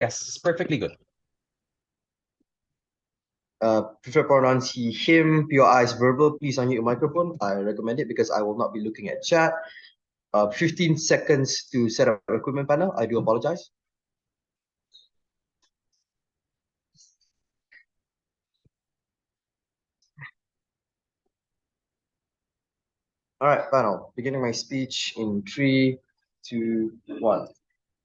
Yes, it's perfectly good. Preferred pronouns he, him, POI is verbal. Please unmute your microphone. I recommend it because I will not be looking at chat. 15 seconds to set up equipment panel. I do apologize. All right, panel. Beginning my speech in 3, 2, 1.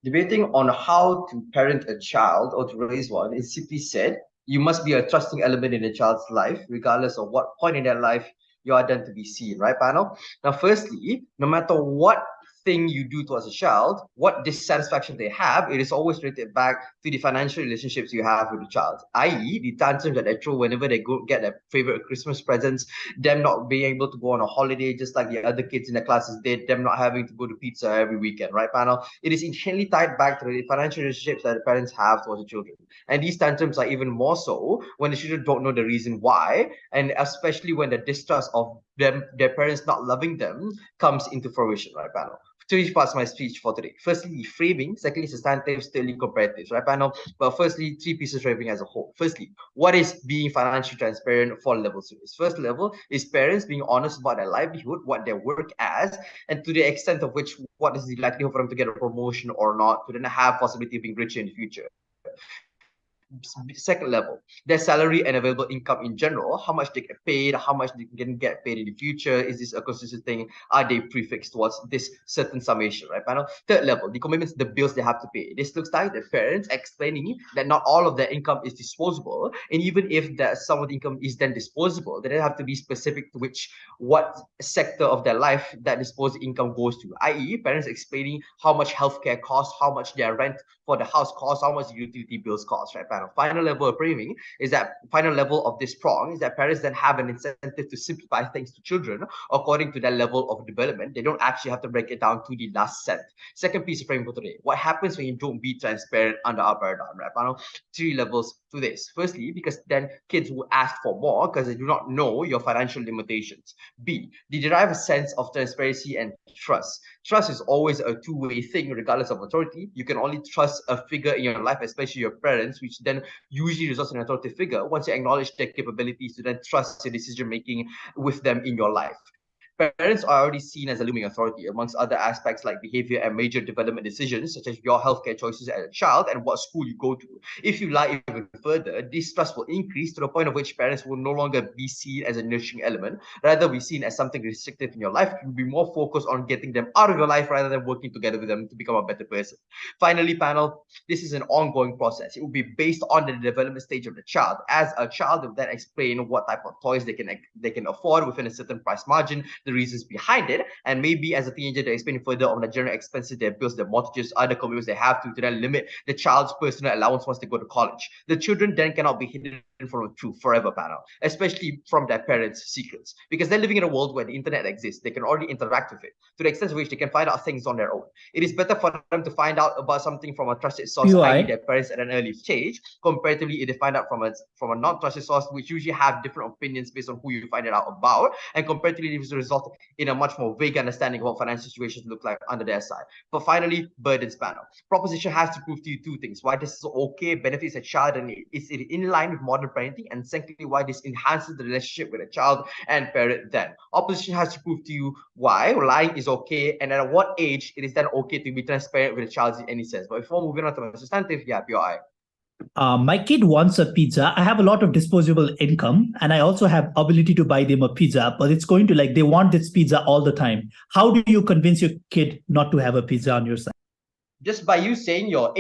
Debating on how to parent a child or to raise one is simply said, you must be a trusting element in a child's life, regardless of what point in their life you are done to be seen, right, panel? Now, firstly, no matter what thing you do towards a child, what dissatisfaction they have, it is always related back to the financial relationships you have with the child, i.e., the tantrums that they throw whenever they go get their favorite Christmas presents, them not being able to go on a holiday just like the other kids in the classes did, them not having to go to pizza every weekend, right, panel? It is inherently tied back to the financial relationships that the parents have towards the children. And these tantrums are even more so when the children don't know the reason why, and especially when the distrust of them, their parents not loving them, comes into fruition, right, panel? Three parts of my speech for today. Firstly, framing. Secondly, substantive, thirdly, comparatives, right, panel? But firstly, three pieces framing as a whole. Firstly, what is being financially transparent for level series? First level is parents being honest about their livelihood, what they work as, and to the extent of which, what is the likelihood for them to get a promotion or not, to then have possibility of being richer in the future. Second level, their salary and available income in general, how much they get paid, how much they can get paid in the future, is this a consistent thing, are they prefixed towards this certain summation, right, panel? Third level, the commitments, the bills they have to pay. This looks like the parents explaining that not all of their income is disposable, and even if that some of the income is then disposable, they have to be specific to which, what sector of their life that disposable income goes to, i.e., parents explaining how much healthcare costs, how much their rent for the house costs, how much utility bills cost, right, panel? Final level of framing is that final level of this prong is that parents then have an incentive to simplify things to children according to their level of development. They don't actually have to break it down to the last cent. Second piece of framing for today, what happens when you don't be transparent under our paradigm, right, panel? Three levels to this. Firstly, because then kids will ask for more because they do not know your financial limitations. B, they derive a sense of transparency and trust. Trust is always a two-way thing, regardless of authority. You can only trust a figure in your life, especially your parents, which then usually results in an authoritative figure once you acknowledge their capabilities to then trust your decision making with them in your life. Parents are already seen as a looming authority amongst other aspects like behavior and major development decisions, such as your healthcare choices as a child and what school you go to. If you lie even further, this trust will increase to the point of which parents will no longer be seen as a nurturing element, rather be seen as something restrictive in your life. You'll be more focused on getting them out of your life rather than working together with them to become a better person. Finally, panel, this is an ongoing process. It will be based on the development stage of the child. As a child, will then explain what type of toys they can afford within a certain price margin, the reasons behind it, and maybe as a teenager, they explain further on the general expenses, their bills, their mortgages, other commitments they have to then limit the child's personal allowance once they go to college. The children then cannot be hidden from the truth forever, panel, especially from their parents' secrets, because they're living in a world where the internet exists. They can already interact with it to the extent to which they can find out things on their own. It is better for them to find out about something from a trusted source, i.e., POI. their parents at an early stage, comparatively if they find out from a non-trusted source, which usually have different opinions based on who you find it out about, and comparatively this result in a much more vague understanding of what financial situations look like under their side. But finally, burdens panel. Proposition has to prove to you two things: why this is okay, benefits a child, and is it in line with modern parenting, and secondly, why this enhances the relationship with a child and parent then. Opposition has to prove to you why lying is okay, and at what age it is then okay to be transparent with a child in any sense. But before moving on to the substantive, yeah, POI. My kid wants a pizza. I have a lot of disposable income and I also have ability to buy them a pizza, but it's going to like they want this pizza all the time. How do you convince your kid not to have a pizza on your side? Just by you saying your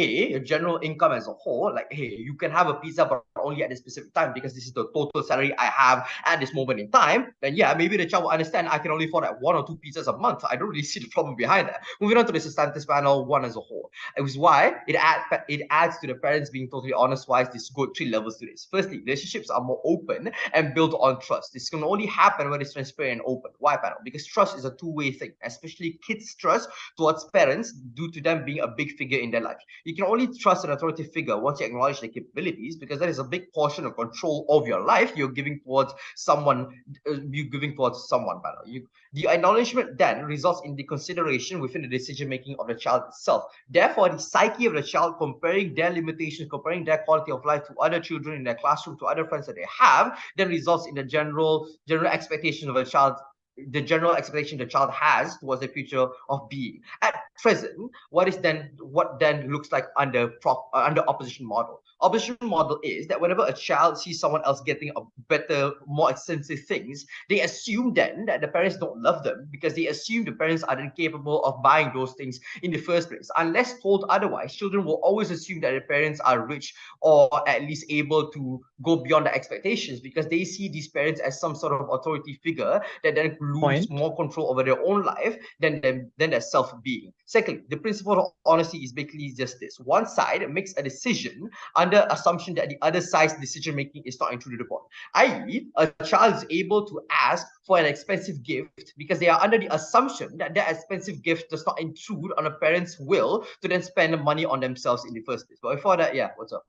general income as a whole, like, hey, you can have a pizza, but only at this specific time because this is the total salary I have at this moment in time, then yeah, maybe the child will understand I can only afford like one or two pizzas a month. I don't really see the problem behind that. Moving on to the substantive panel, one as a whole. It was why it adds to the parents being totally honest. Why this go three levels to this. Firstly, relationships are more open and built on trust. This can only happen when it's transparent and open. Why, panel? Because trust is a two-way thing, especially kids' trust towards parents due to them being a big figure in their life. You can only trust an authoritative figure once you acknowledge their capabilities, because that is a big portion of control of your life you're giving towards someone. The acknowledgement then results in the consideration within the decision making of the child itself. Therefore, the psyche of the child, comparing their limitations, comparing their quality of life to other children in their classroom, to other friends that they have, then results in the general expectation of a child, the general expectation the child has towards the future of being. At present, what then looks like under opposition model? Opposition model is that whenever a child sees someone else getting a better, more expensive things, they assume then that the parents don't love them because they assume the parents are incapable of buying those things in the first place. Unless told otherwise, children will always assume that their parents are rich or at least able to go beyond the expectations because they see these parents as some sort of authority figure that then lose more control over their own life than their self-being. Secondly, the principle of honesty is basically just this. One side makes a decision under assumption that the other side's decision-making is not intruded upon. I.e., a child is able to ask for an expensive gift because they are under the assumption that that expensive gift does not intrude on a parent's will to then spend the money on themselves in the first place. But before that, yeah, what's up?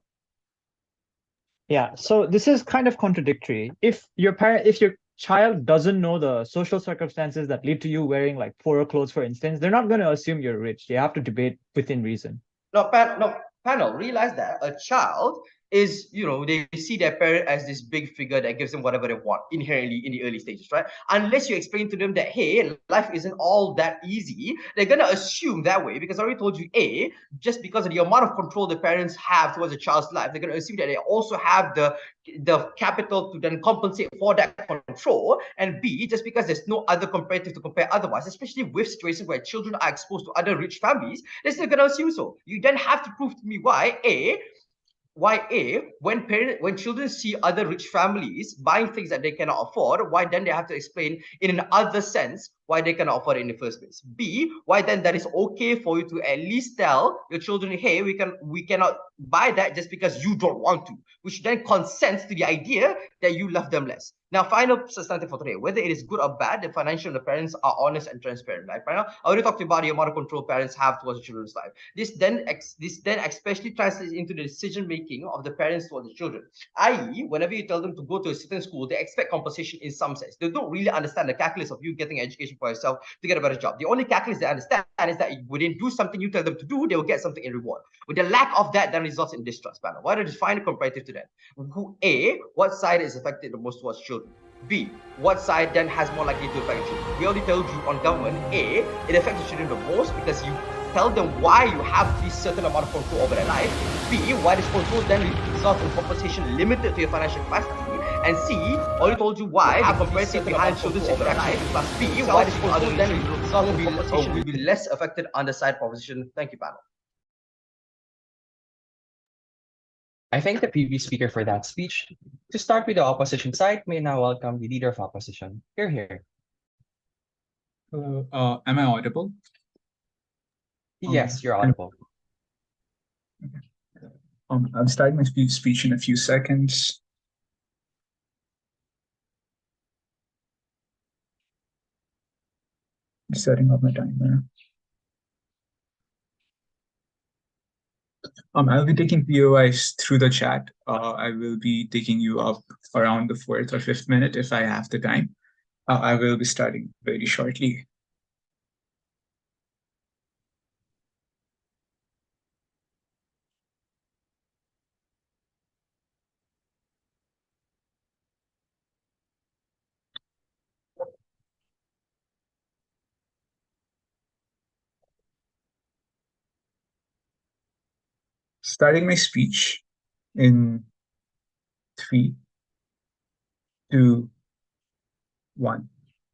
Yeah, so this is kind of contradictory. If your child doesn't know the social circumstances that lead to you wearing like poorer clothes, for instance, they're not going to assume you're rich. They have to debate within reason. No, panel, realize that a child is, they see their parent as this big figure that gives them whatever they want inherently in the early stages, right? Unless you explain to them that, hey, life isn't all that easy, they're going to assume that way because I already told you, just because of the amount of control the parents have towards a child's life, they're going to assume that they also have the capital to then compensate for that control, and B, just because there's no other comparative to compare otherwise, especially with situations where children are exposed to other rich families, they're still going to assume so. You then have to prove to me why when children see other rich families buying things that they cannot afford, why then they have to explain in an other sense why they cannot afford it in the first place. B, why then that is okay for you to at least tell your children, hey, we cannot buy that just because you don't want to, which then consents to the idea that you love them less. Now, final substantive for today, whether it is good or bad, the financial the parents are honest and transparent. Like right now, I already talked about the amount of control parents have towards the children's life. This then especially translates into the decision making of the parents towards the children. I.e., whenever you tell them to go to a certain school, they expect compensation in some sense. They don't really understand the calculus of you getting education for yourself to get a better job. The only calculus they understand is that when they do something you tell them to do, they will get something in reward. With the lack of that, then results in distrust. Panel. Why don't you find a comparative to that? What side is affected the most towards children? B, what side then has more likely to affect children? We already told you on government, it affects the children the most because you tell them why you have this certain amount of control over their life. B, why this control then results in compensation limited to your financial capacity. And C, already told you why the comparative behind children's interaction. Plus B, why this control then results in compensation will be less affected on the side proposition. Thank you, panel. I thank the previous speaker for that speech. To start with the opposition side, may now welcome the leader of opposition. Here. Am I audible? Yes, you're audible. Okay. I'll start my speech in a few seconds. Setting up my timer. I'll be taking POIs through the chat. I will be taking you up around the 4th or 5th minute if I have the time. I will be starting very shortly. Starting my speech in 3, 2, 1.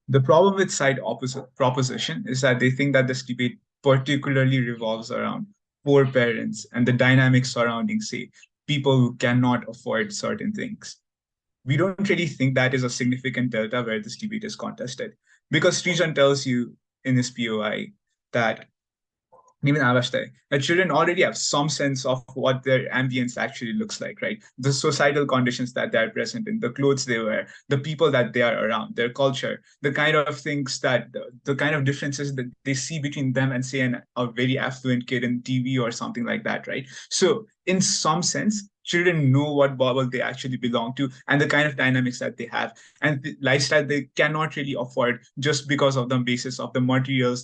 The problem with side opposite proposition is that they think that this debate particularly revolves around poor parents and the dynamics surrounding, say, people who cannot afford certain things. We don't really think that is a significant delta where this debate is contested, because Srijan tells you in his POI that even that children already have some sense of what their ambience actually looks like, right? The societal conditions that they're present in, the clothes they wear, the people that they are around, their culture, the kind of things that, the kind of differences that they see between them and say a very affluent kid in TV or something like that, right? So in some sense, children know what bubble they actually belong to and the kind of dynamics that they have and the lifestyle they cannot really afford just because of the basis of the material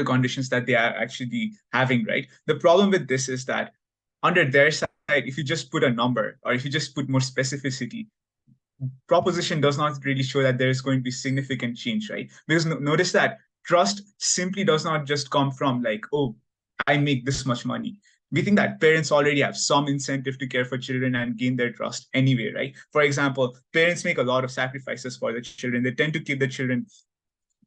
conditions that they are actually having, right? The problem with this is that under their side, if you just put a number or if you just put more specificity, proposition does not really show that there is going to be significant change, right? Because notice that trust simply does not just come from like, oh, I make this much money. We think that parents already have some incentive to care for children and gain their trust anyway, right? For example, parents make a lot of sacrifices for the children. They tend to keep the children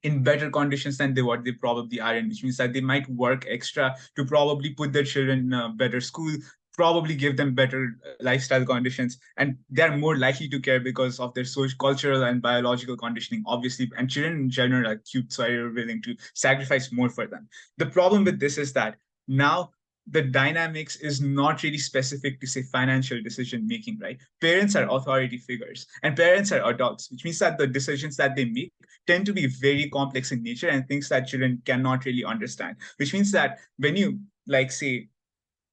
in better conditions than what they probably are in, which means that they might work extra to probably put their children in a better school, probably give them better lifestyle conditions, and they're more likely to care because of their social, cultural, and biological conditioning, obviously. And children in general are cute, so you're willing to sacrifice more for them. The problem with this is that now the dynamics is not really specific to say financial decision making, right? Parents are authority figures and parents are adults, which means that the decisions that they make tend to be very complex in nature and things that children cannot really understand, which means that when you like say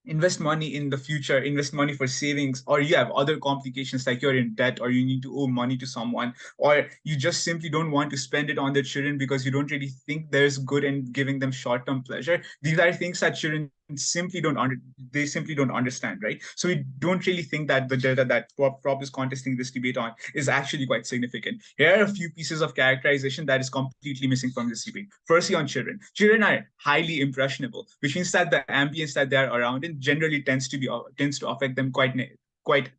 invest money in the future, invest money for savings, or you have other complications like you're in debt or you need to owe money to someone, or you just simply don't want to spend it on the children because you don't really think there's good in giving them short-term pleasure. These are things that children simply don't understand, right? So we don't really think that the data that Prop is contesting this debate on is actually quite significant. Here are a few pieces of characterization that is completely missing from this debate. Firstly, on children. Children are highly impressionable, which means that the ambience that they're around in generally tends to affect them quite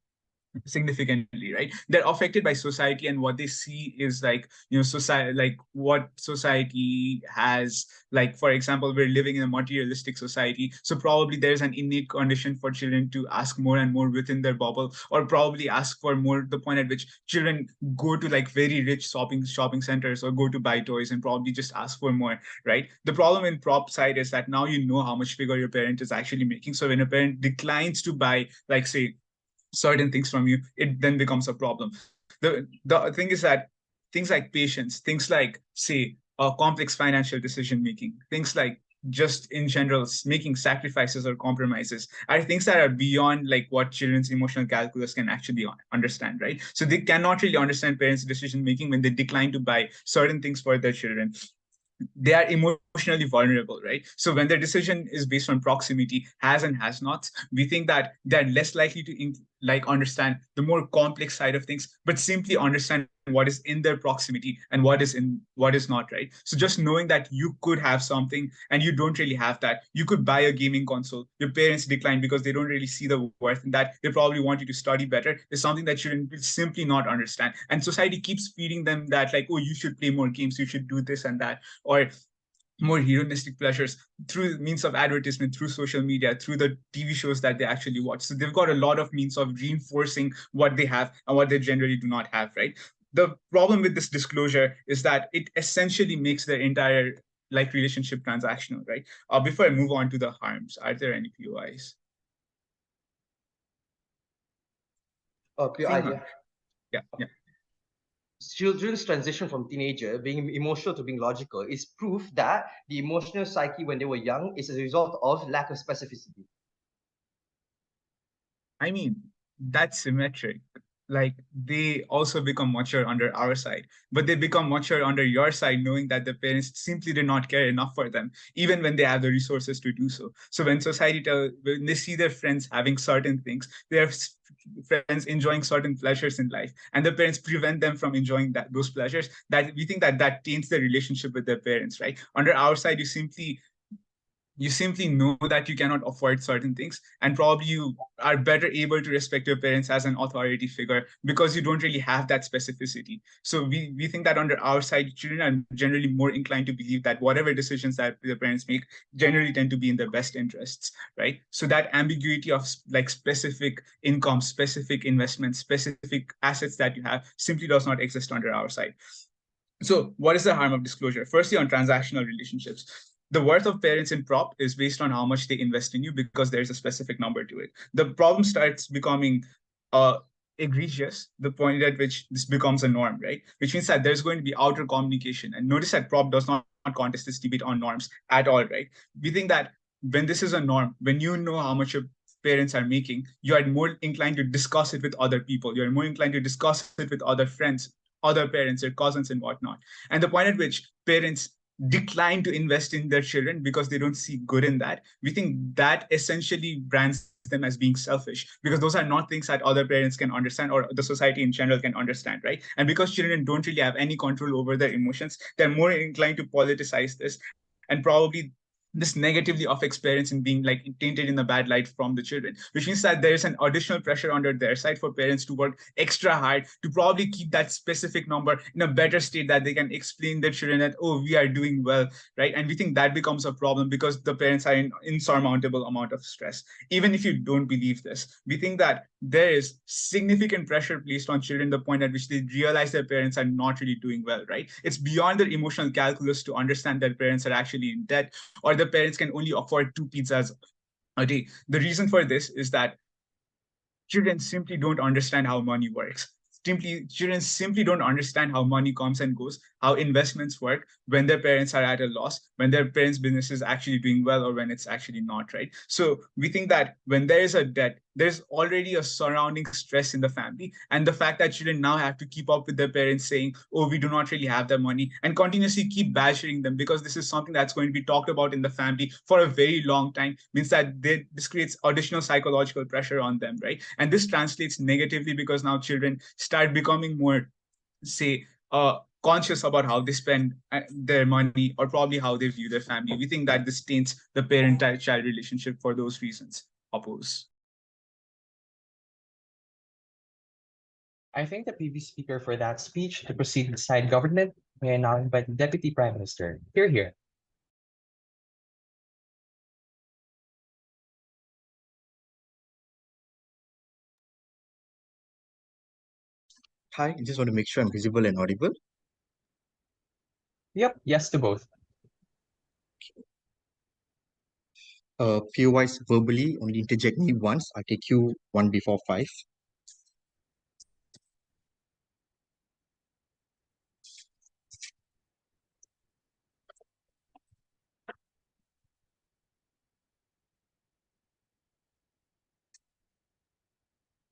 significantly, right? They're affected by society, and what they see is like, society, like what society has. Like, for example, we're living in a materialistic society, so probably there's an innate condition for children to ask more and more within their bubble, or probably ask for more, the point at which children go to like very rich shopping centers or go to buy toys and probably just ask for more, right? The problem in prop side is that now you know how much figure your parent is actually making, so when a parent declines to buy, like say, certain things from you, it then becomes a problem. The thing is that things like patience, things like say complex financial decision making, things like just in general making sacrifices or compromises are things that are beyond like what children's emotional calculus can actually understand, right? So they cannot really understand parents' decision making when they decline to buy certain things for their children. They are emotionally vulnerable, right? So when their decision is based on proximity, has and has nots, we think that they're less likely to like understand the more complex side of things, but simply understand what is in their proximity and what is not, right? So just knowing that you could have something and you don't really have that, you could buy a gaming console, your parents decline because they don't really see the worth in that, they probably want you to study better, is something that children will simply not understand. And society keeps feeding them that like, oh, you should play more games, you should do this and that, or more hedonistic pleasures through means of advertisement, through social media, through the TV shows that they actually watch. So they've got a lot of means of reinforcing what they have and what they generally do not have, right? The problem with this disclosure is that it essentially makes their entire like relationship transactional, right? Before I move on to the harms, are there any POIs? Yeah. Children's transition from teenager being emotional to being logical is proof that the emotional psyche when they were young is a result of lack of specificity. I mean, that's symmetric. Like they also become mature under our side, but they become mature under your side, knowing that the parents simply did not care enough for them, even when they have the resources to do so. So when when they see their friends having certain things, their friends enjoying certain pleasures in life, and the parents prevent them from enjoying those pleasures, that we think that taints the relationship with their parents, right? Under our side, you simply know that you cannot afford certain things, and probably you are better able to respect your parents as an authority figure because you don't really have that specificity. So we think that under our side, children are generally more inclined to believe that whatever decisions that the parents make generally tend to be in their best interests, right? So that ambiguity of like specific income, specific investments, specific assets that you have simply does not exist under our side. So what is the harm of disclosure? Firstly, on transactional relationships, the worth of parents in prop is based on how much they invest in you because there's a specific number to it. The problem starts becoming egregious, the point at which this becomes a norm, right? Which means that there's going to be outer communication. And notice that prop does not contest this debate on norms at all, right? We think that when this is a norm, when you know how much parents are making, you are more inclined to discuss it with other people. You're more inclined to discuss it with other friends, other parents, your cousins, and whatnot. And the point at which parents decline to invest in their children because they don't see good in that, we think that essentially brands them as being selfish, because those are not things that other parents can understand or the society in general can understand, right? And because children don't really have any control over their emotions, they're more inclined to politicize this, and probably this negatively affects parents in being like tainted in a bad light from the children, which means that there is an additional pressure under their side for parents to work extra hard to probably keep that specific number in a better state that they can explain their children that, oh, we are doing well, right? And we think that becomes a problem because the parents are in insurmountable amount of stress. Even if you don't believe this, we think that there is significant pressure placed on children, the point at which they realize their parents are not really doing well, right? It's beyond their emotional calculus to understand that parents are actually in debt, or the parents can only afford 2 pizzas a day. The reason for this is that children simply don't understand how money works. Children simply don't understand how money comes and goes, how investments work, when their parents are at a loss, when their parents' business is actually doing well, or when it's actually not, right? So we think that when there is a debt, there's already a surrounding stress in the family. And the fact that children now have to keep up with their parents saying, oh, we do not really have the money, and continuously keep badgering them because this is something that's going to be talked about in the family for a very long time, means that this creates additional psychological pressure on them, right? And this translates negatively because now children start becoming more, say, conscious about how they spend their money, or probably how they view their family. We think that this taints the parent-child relationship for those reasons. Oppose. I thank the previous speaker for that speech. To proceed with side government, may I now invite the Deputy Prime Minister. Here. Hi, I just want to make sure I'm visible and audible. Yep, yes to both. Peer-wise, verbally, only interject me once. I take you 1 before 5.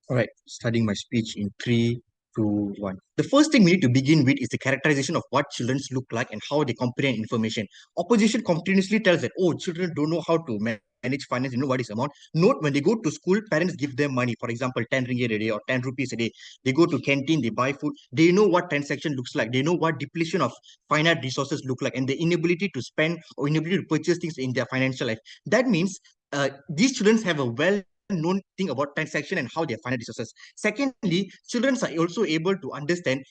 All right, starting my speech in 3, 2, 1. The first thing we need to begin with is the characterization of what children look like and how they comprehend information. Opposition continuously tells that, oh, children don't know how to manage finance, you know what is amount. Note, when they go to school, parents give them money. For example, 10 ringgit a day or 10 rupees a day. They go to canteen, they buy food. They know what transaction looks like. They know what depletion of finite resources look like, and the inability to spend or inability to purchase things in their financial life. That means these children have a known thing about transaction and how they are finite resources. Secondly, children are also able to understand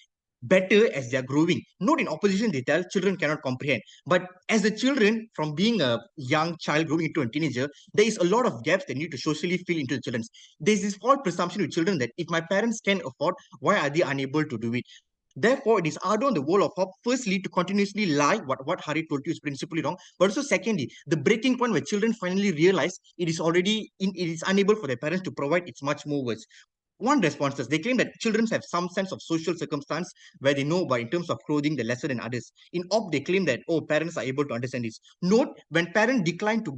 better as they are growing. Not in opposition, they tell children cannot comprehend. But as the children, from being a young child growing into a teenager, there is a lot of gaps they need to socially fill into the children. There's this false presumption with children that if my parents can afford, why are they unable to do it? Therefore, it is hard on the wall of hope, firstly, to continuously lie, what Hari told you is principally wrong, but also secondly, the breaking point where children finally realize it is unable for their parents to provide, it's much more worse. One responses, they claim that children have some sense of social circumstance where they know by in terms of clothing they're lesser than others. In op, they claim that, oh, parents are able to understand this. Note, when parents decline to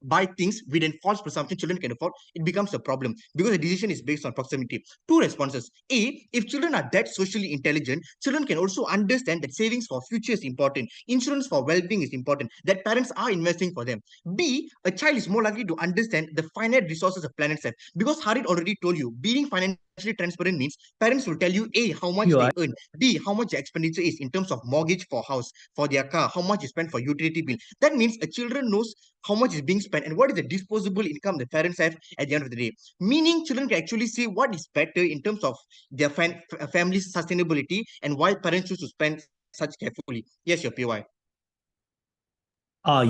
buy things with a false presumption children can afford, it becomes a problem because the decision is based on proximity. Two responses. A, if children are that socially intelligent, children can also understand that savings for future is important, insurance for well-being is important, that parents are investing for them. B, a child is more likely to understand the finite resources of planet Earth because Harid already told you, being financially transparent means parents will tell you A, how much they earn, B, how much the expenditure is in terms of mortgage for house, for their car, how much you spend for utility bill. That means a children knows how much is being spent and what is the disposable income the parents have at the end of the day. Meaning children can actually see what is better in terms of their family's sustainability and why parents choose to spend such carefully. Yes, your PY.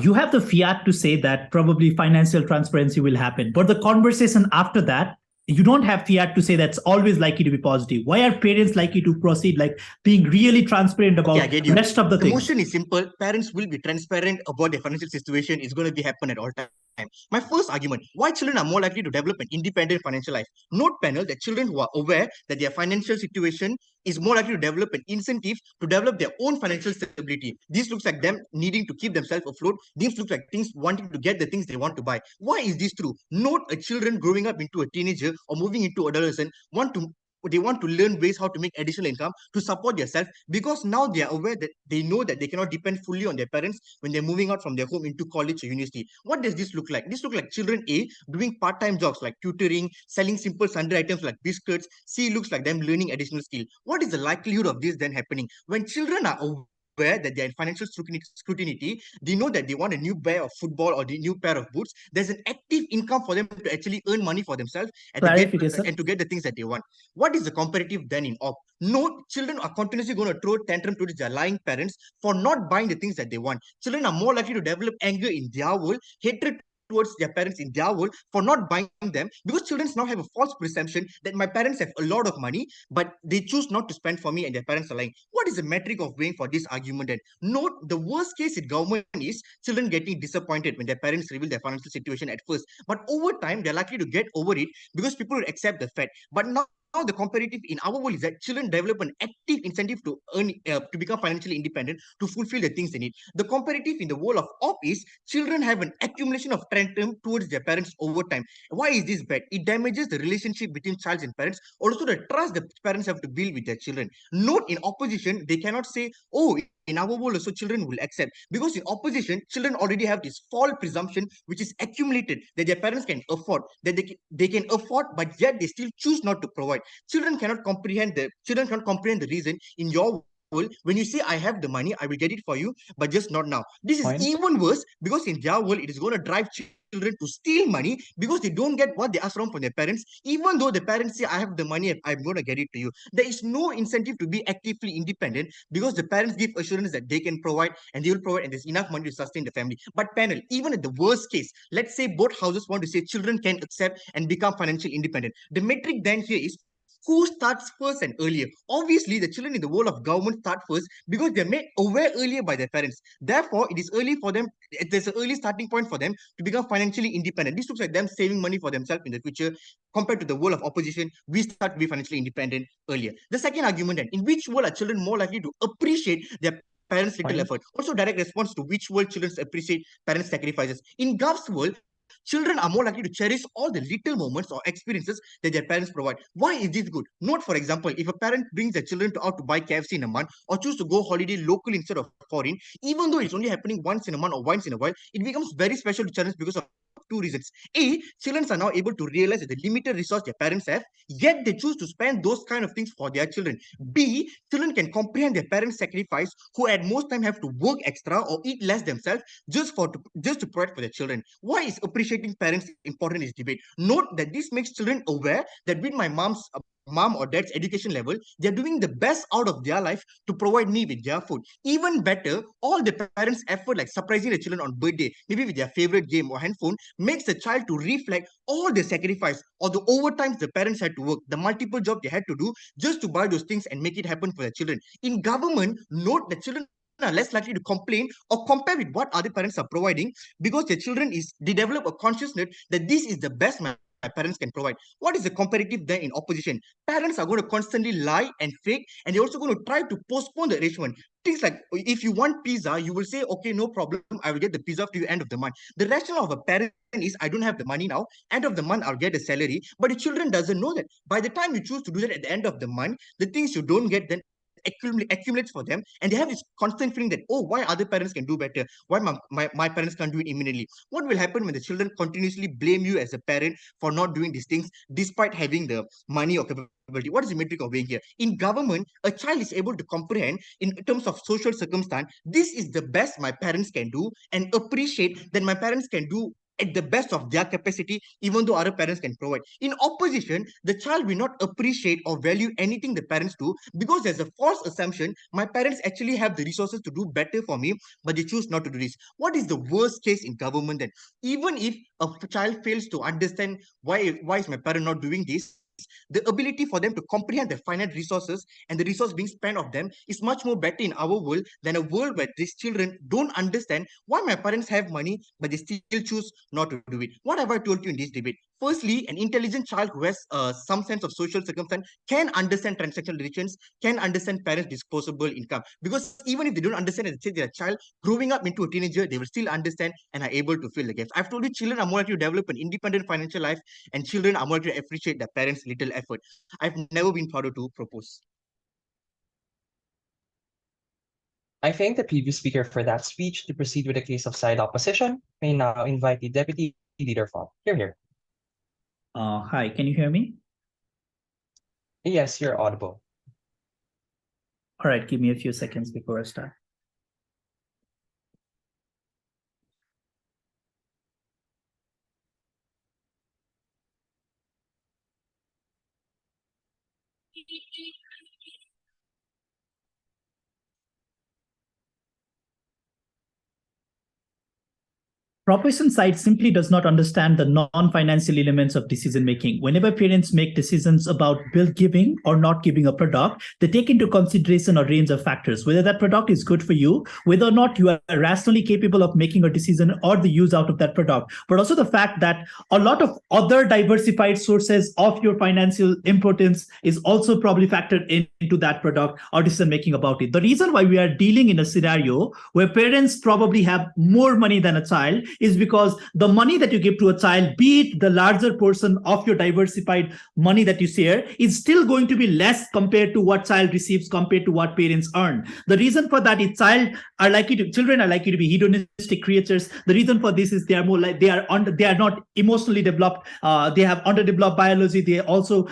You have the fiat to say that probably financial transparency will happen. But the conversation after that, you don't have fiat to say that's always likely to be positive. Why are parents likely to proceed like being really transparent about the rest of the things? The motion is simple. Parents will be transparent about their financial situation. It's going to be happen at all times. My first argument, why children are more likely to develop an independent financial life. Note panel that children who are aware that their financial situation is more likely to develop an incentive to develop their own financial stability. This looks like them needing to keep themselves afloat. This looks like things wanting to get the things they want to buy. Why is this true? Note a children growing up into a teenager or moving into adolescent they want to learn ways how to make additional income to support themselves, because now they are aware that they know that they cannot depend fully on their parents when they're moving out from their home into college or university. What does this look like? This look like children A doing part-time jobs like tutoring, selling simple sundry items like biscuits. C looks like them learning additional skill. What is the likelihood of this then happening? When children are aware that they're in financial scrutiny, they know that they want a new pair of football or the new pair of boots. There's an active income for them to actually earn money for themselves and Clarification. to get the things that they want. What is the comparative then in op? No, children are continuously going to throw tantrum towards their lying parents for not buying the things that they want. Children are more likely to develop anger in their world, hatred towards their parents in their world for not buying them, because children now have a false perception that my parents have a lot of money, but they choose not to spend for me and their parents are lying. What is the metric of weighing for this argument then? Note the worst case in government is children getting disappointed when their parents reveal their financial situation at first, but over time they're likely to get over it because people will accept the fact. But now the comparative in our world is that children develop an active incentive to earn to become financially independent, to fulfill the things they need. The comparative in the world of op is children have an accumulation of tantrum towards their parents over time. Why is this bad? It damages the relationship between child and parents, also the trust the parents have to build with their children. Note in opposition, they cannot say, oh, in our world also children will accept, because in opposition children already have this false presumption which is accumulated that their parents can afford, that they can afford, but yet they still choose not to provide. Children cannot comprehend the reason in your world when you say I have the money, I will get it for you, but just not now. This is Point. even worse, because in their world it is going to drive children to steal money because they don't get what they ask from their parents, even though the parents say I have the money, I'm going to get it to you. There is no incentive to be actively independent because the parents give assurance that they can provide and they will provide and there's enough money to sustain the family. But panel, even at the worst case, let's say both houses want to say children can accept and become financially independent. The metric then here is who starts first and earlier. Obviously, the children in the world of government start first because they're made aware earlier by their parents. Therefore, it is early for them. There's an early starting point for them to become financially independent. This looks like them saving money for themselves in the future compared to the world of opposition. We start to be financially independent earlier. The second argument then, in which world are children more likely to appreciate their parents' little Fine. effort? Also, direct response to which world children appreciate parents' sacrifices. In Gov's world, children are more likely to cherish all the little moments or experiences that their parents provide. Why is this good? Note, for example, if a parent brings their children out to buy KFC in a month or choose to go holiday local instead of foreign, even though it's only happening once in a month or once in a while, it becomes very special to children because of two reasons. A, children are now able to realize that the limited resource their parents have, yet they choose to spend those kind of things for their children. B, children can comprehend their parents' sacrifice, who at most time have to work extra or eat less themselves just to provide for their children. Why is appreciating parents important in this debate? Note that this makes children aware that with my mom or dad's education level, they're doing the best out of their life to provide me with their food. Even better, all the parents' effort, like surprising the children on birthday, maybe with their favorite game or handphone, makes the child to reflect all the sacrifice or the overtimes the parents had to work, the multiple jobs they had to do just to buy those things and make it happen for their children. In government, note that children are less likely to complain or compare with what other parents are providing, because their children they develop a consciousness that this is the best my parents can provide. What is the comparative then in opposition? Parents are going to constantly lie and fake, and they're also going to try to postpone the arrangement. Things like, if you want pizza, you will say, okay, no problem, I will get the pizza to you end of the month. The rationale of a parent is, I don't have the money now, end of the month I'll get a salary. But the children doesn't know that by the time you choose to do that at the end of the month, the things you don't get then accumulates for them, and they have this constant feeling that, oh, why other parents can do better, why my parents can't do it immediately. What will happen when the children continuously blame you as a parent for not doing these things despite having the money or capability? What is the metric of being here? In government, a child is able to comprehend in terms of social circumstance, this is the best my parents can do, and appreciate that my parents can do at the best of their capacity, even though other parents can provide. In opposition, the child will not appreciate or value anything the parents do, because there's a false assumption my parents actually have the resources to do better for me, but they choose not to do this. What is the worst case in government then? Even if a child fails to understand why is my parent not doing this, the ability for them to comprehend their finite resources and the resource being spent of them is much more better in our world than a world where these children don't understand why my parents have money, but they still choose not to do it. What have I told you in this debate? Firstly, an intelligent child who has some sense of social circumstance can understand transactional relations, can understand parents' disposable income. Because even if they don't understand as a child, growing up into a teenager, they will still understand and are able to fill the gaps. I've told you children are more likely to develop an independent financial life, and children are more likely to appreciate their parents' little effort. I've never been prouder to propose. I thank the previous speaker for that speech. To proceed with the case of side opposition, may now invite the Deputy Leader from here. Hi, can you hear me? Yes, you're audible. All right, give me a few seconds before I start. Proposition side simply does not understand the non-financial elements of decision making. Whenever parents make decisions about giving or not giving a product, they take into consideration a range of factors, whether that product is good for you, whether or not you are rationally capable of making a decision or the use out of that product, but also the fact that a lot of other diversified sources of your financial importance is also probably factored into that product or decision making about it. The reason why we are dealing in a scenario where parents probably have more money than a child is because the money that you give to a child, be it the larger portion of your diversified money that you share, is still going to be less compared to what child receives compared to what parents earn. The reason for that is children are likely to be hedonistic creatures. The reason for this is they are more like they are not emotionally developed. They have underdeveloped biology. They also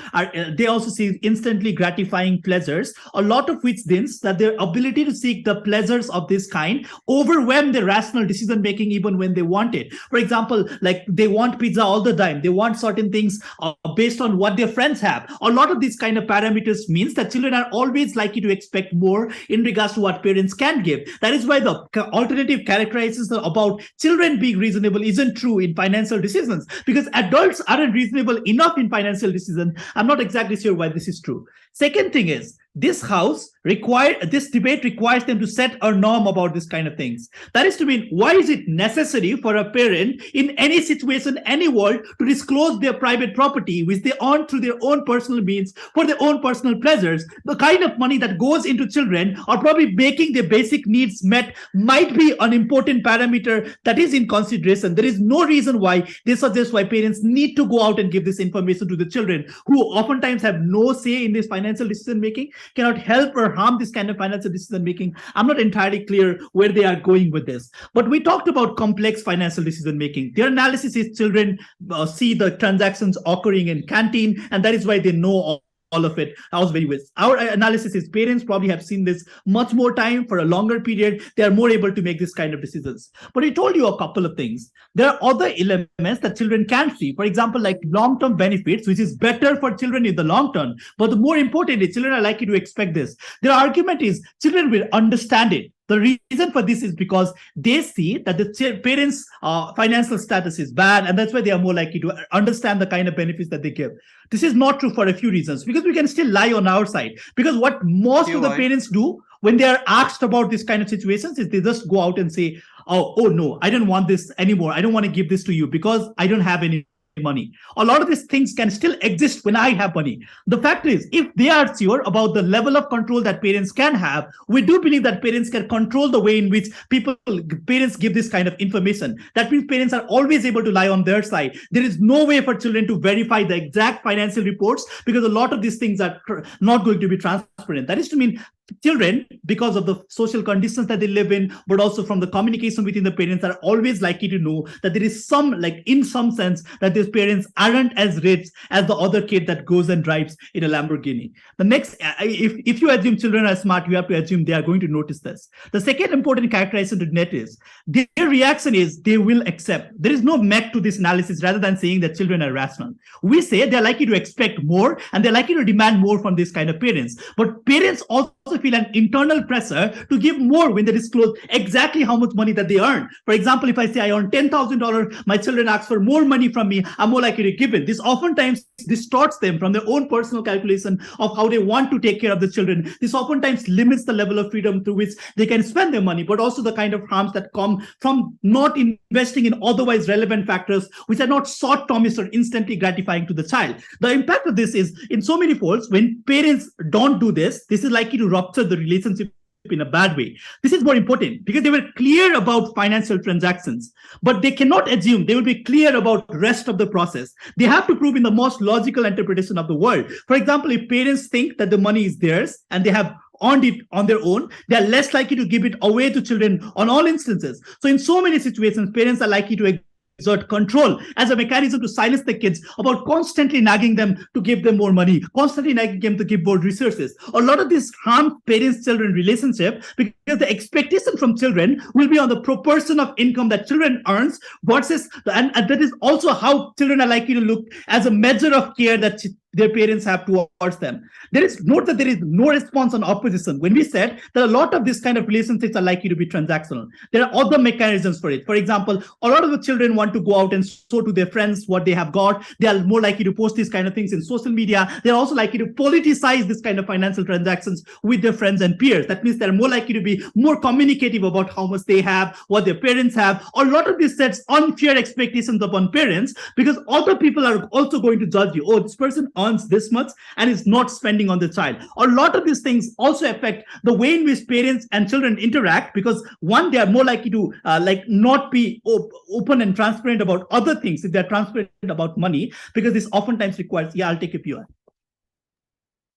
see instantly gratifying pleasures. A lot of which means that their ability to seek the pleasures of this kind overwhelm their rational decision making even when they want it. For example, like they want pizza all the time. They want certain things based on what their friends have. A lot of these kind of parameters means that children are always likely to expect more in regards to what parents can give. That is why the alternative characterization about children being reasonable isn't true in financial decisions, because adults aren't reasonable enough in financial decisions. I'm not exactly sure why this is true. Second thing is, this debate requires them to set a norm about this kind of things. That is to mean, why is it necessary for a parent in any situation, any world, to disclose their private property, which they earn through their own personal means for their own personal pleasures? The kind of money that goes into children or probably making their basic needs met might be an important parameter that is in consideration. There is no reason why they suggest why parents need to go out and give this information to the children, who oftentimes have no say in this financial decision making, cannot help or harm this kind of financial decision making. I'm not entirely clear where they are going with this. But we talked about complex financial decision making. Their analysis is children see the transactions occurring in canteen, and that is why they know all of it. I was very with our analysis is parents probably have seen this much more time for a longer period. They are more able to make this kind of decisions. But I told you a couple of things. There are other elements that children can see. For example, like long-term benefits, which is better for children in the long term. But the more importantly, children are likely to expect this. Their argument is children will understand it. The reason for this is because they see that the parents' financial status is bad, and that's why they are more likely to understand the kind of benefits that they give. This is not true for a few reasons, because we can still lie on our side. Because what most of the parents do when they are asked about this kind of situations is they just go out and say, oh no, I don't want this anymore. I don't want to give this to you because I don't have any money. A lot of these things can still exist when I have money. The fact is, if they are sure about the level of control that parents can have, we do believe that parents can control the way in which parents give this kind of information. That means parents are always able to lie on their side. There is no way for children to verify the exact financial reports, because a lot of these things are not going to be transparent. That is to mean children, because of the social conditions that they live in, but also from the communication within the parents, are always likely to know that there is some, like in some sense, that these parents aren't as rich as the other kid that goes and drives in a Lamborghini. The next, if you assume children are smart, you have to assume they are going to notice this. The second important characterization to net is their reaction is they will accept. There is no mech to this analysis, rather than saying that children are rational. We say they're likely to expect more and they're likely to demand more from this kind of parents. But parents also also feel an internal pressure to give more when they disclose exactly how much money that they earn. For example, if I say I earn $10,000, my children ask for more money from me, I'm more likely to give it. This oftentimes distorts them from their own personal calculation of how they want to take care of the children. This oftentimes limits the level of freedom through which they can spend their money, but also the kind of harms that come from not investing in otherwise relevant factors which are not short-termist or instantly gratifying to the child. The impact of this is in so many folds, when parents don't do this, this is likely to rupture the relationship in a bad way. This is more important because they were clear about financial transactions, but they cannot assume they will be clear about the rest of the process. They have to prove in the most logical interpretation of the world. For example, if parents think that the money is theirs and they have earned it on their own, they are less likely to give it away to children on all instances. So in so many situations, parents are likely to exert control as a mechanism to silence the kids about constantly nagging them to give them more money, constantly nagging them to give more resources. A lot of this harms parents-children relationship because the expectation from children will be on the proportion of income that children earns versus, and that is also how children are likely to look as a measure of care that their parents have towards them. Note that there is no response on opposition. When we said that a lot of this kind of relationships are likely to be transactional, there are other mechanisms for it. For example, a lot of the children want to go out and show to their friends what they have got. They are more likely to post these kind of things in social media. They're also likely to politicize this kind of financial transactions with their friends and peers. That means they're more likely to be more communicative about how much they have, what their parents have. A lot of this sets unfair expectations upon parents because other people are also going to judge you. Oh, this person earns this much and is not spending on the child. A lot of these things also affect the way in which parents and children interact because one, they are more likely to not be open and transparent about other things if they're transparent about money, because this oftentimes requires, I'll take a POI.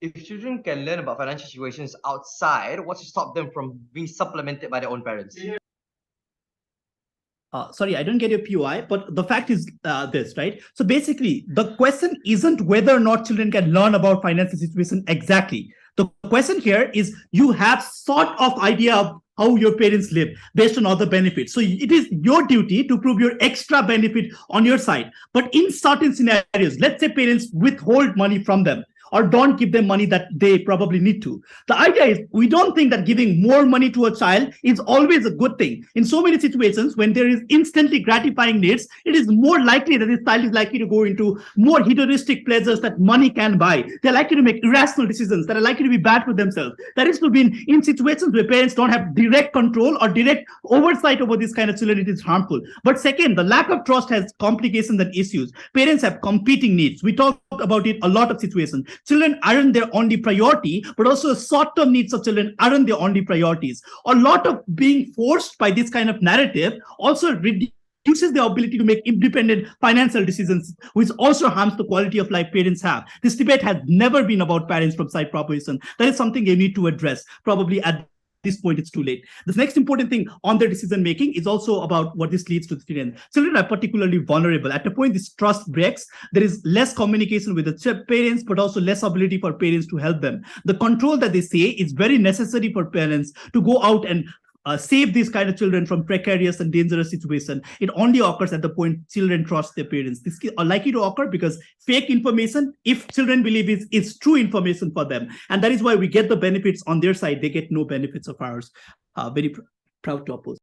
If children can learn about financial situations outside, what's to stop them from being supplemented by their own parents? Sorry, I don't get your POI, but the fact is this, right? So basically, the question isn't whether or not children can learn about financial situation exactly. The question here is you have sort of idea of how your parents live based on other benefits. So it is your duty to prove your extra benefit on your side. But in certain scenarios, let's say parents withhold money from them or don't give them money that they probably need to. The idea is we don't think that giving more money to a child is always a good thing. In so many situations, when there is instantly gratifying needs, it is more likely that this child is likely to go into more hedonistic pleasures that money can buy. They're likely to make irrational decisions that are likely to be bad for themselves. That is to be in situations where parents don't have direct control or direct oversight over this kind of children, it is harmful. But second, the lack of trust has complications and issues. Parents have competing needs. We talked about it a lot of situations. Children aren't their only priority, but also short-term needs of children aren't their only priorities. A lot of being forced by this kind of narrative also reduces the ability to make independent financial decisions, which also harms the quality of life parents have. This debate has never been about parents from side proposition. That is something you need to address. Probably at this point, it's too late. The next important thing on their decision making is also about what this leads to the children. Children are particularly vulnerable. At the point this trust breaks, there is less communication with the parents, but also less ability for parents to help them. The control that they say is very necessary for parents to go out and save these kind of children from precarious and dangerous situations. It only occurs at the point children trust their parents. This is likely to occur because fake information, if children believe it's true information for them, and that is why we get the benefits on their side, they get no benefits of ours. Very proud to oppose.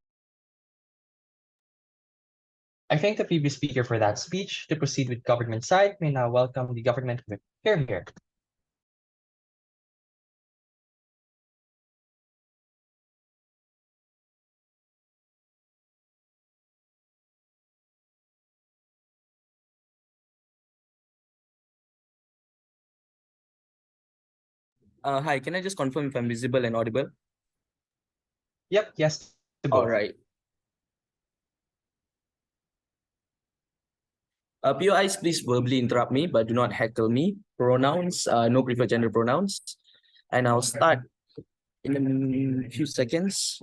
I thank the previous speaker for that speech. To proceed with government side, may now welcome the government whip. Here. Hi, can I just confirm if I'm visible and audible? Yep, yes. All right. POIs, please verbally interrupt me, but do not heckle me. Pronouns, no preferred gender pronouns. And I'll start in a few seconds.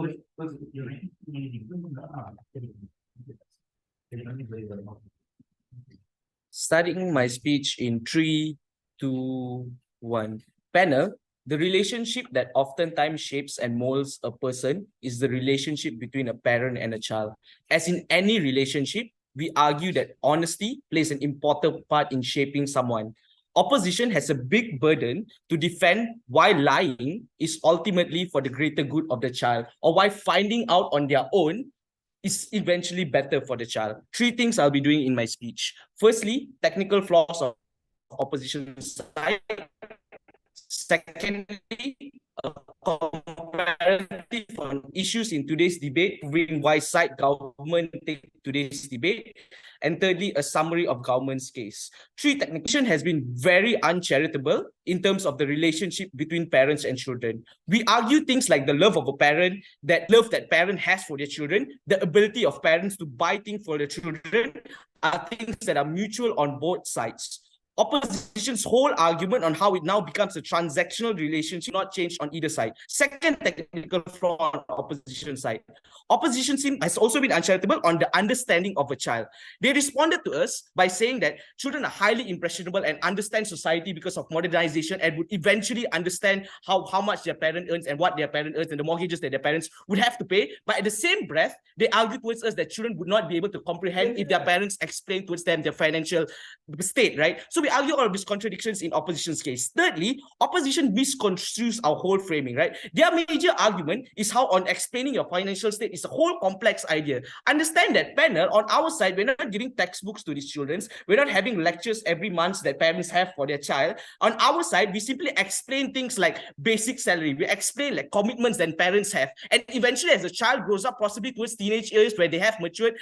Starting my speech in 3, 2, 1. Panel, the relationship that oftentimes shapes and molds a person is the relationship between a parent and a child. As in any relationship, we argue that honesty plays an important part in shaping someone. opposition has a big burden to defend why lying is ultimately for the greater good of the child, or why finding out on their own is eventually better for the child. 3 things I'll be doing in my speech. Firstly, technical flaws of opposition side. Secondly, a comparative on issues in today's debate, proving why side government take today's debate. And thirdly, a summary of government's case. 3, technical has been very uncharitable in terms of the relationship between parents and children. We argue things like the love of a parent, that love that parent has for their children, the ability of parents to buy things for their children are things that are mutual on both sides. Opposition's whole argument on how it now becomes a transactional relationship not changed on either side. Second technical flaw on opposition side. Opposition has also been uncharitable on the understanding of a child. They responded to us by saying that children are highly impressionable and understand society because of modernization and would eventually understand how much their parent earns and what their parent earns and the mortgages that their parents would have to pay. But at the same breath, they argue towards us that children would not be able to comprehend if their parents explain towards them their financial state, right? So we argue all of these contradictions in opposition's case. Thirdly, opposition misconstrues our whole framing, right? Their major argument is how on explaining your financial state is a whole complex idea. Understand that, panel, on our side, we're not giving textbooks to these children. We're not having lectures every month that parents have for their child. On our side, we simply explain things like basic salary. We explain like commitments that parents have. And eventually, as a child grows up, possibly towards teenage years where they have matured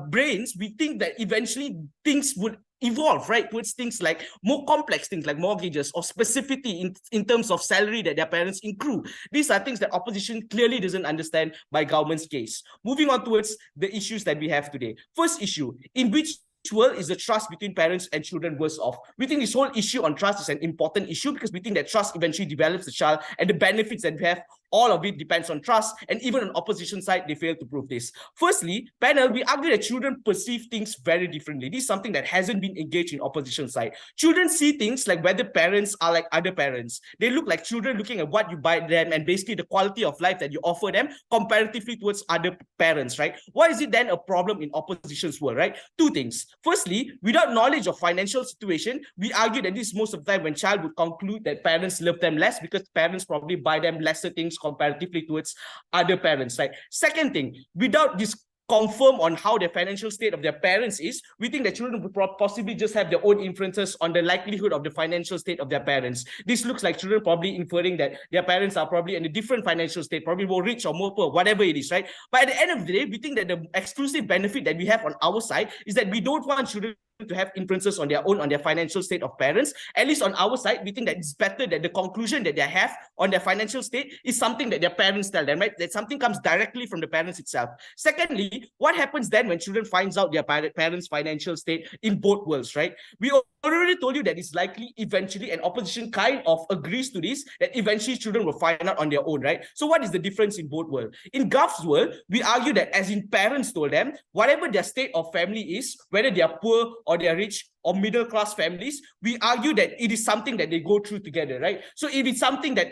brains, we think that eventually things would evolve, right, towards things like more complex things like mortgages or specificity in terms of salary that their parents accrue. These are things that opposition clearly doesn't understand by government's case. Moving on towards the issues that we have today. First issue, in which world is the trust between parents and children worse off? We think this whole issue on trust is an important issue because we think that trust eventually develops the child, and the benefits that we have, all of it depends on trust, and even on opposition side, they fail to prove this. Firstly, panel, we argue that children perceive things very differently. This is something that hasn't been engaged in opposition side. Children see things like whether parents are like other parents. They look like children looking at what you buy them and basically the quality of life that you offer them comparatively towards other parents, right? Why is it then a problem in opposition's world, right? 2 things. Firstly, without knowledge of financial situation, we argue that this is most of the time when child would conclude that parents love them less because parents probably buy them lesser things comparatively towards other parents, right? Second thing, without this confirm on how the financial state of their parents is, we think that children would possibly just have their own inferences on the likelihood of the financial state of their parents. This looks like children probably inferring that their parents are probably in a different financial state, probably more rich or more poor, whatever it is, right? But at the end of the day, we think that the exclusive benefit that we have on our side is that we don't want children to have inferences on their own on their financial state of parents. At least on our side, we think that it's better that the conclusion that they have on their financial state is something that their parents tell them, right? That something comes directly from the parents itself. Secondly, what happens then when children finds out their parents' financial state in both worlds, right? We already told you that it's likely eventually, and opposition kind of agrees to this, that eventually children will find out on their own, right? So what is the difference in both worlds? In Gulf's world, we argue that as in parents told them, whatever their state of family is, whether they are poor or they are rich or middle class families, we argue that it is something that they go through together, right? So if it's something that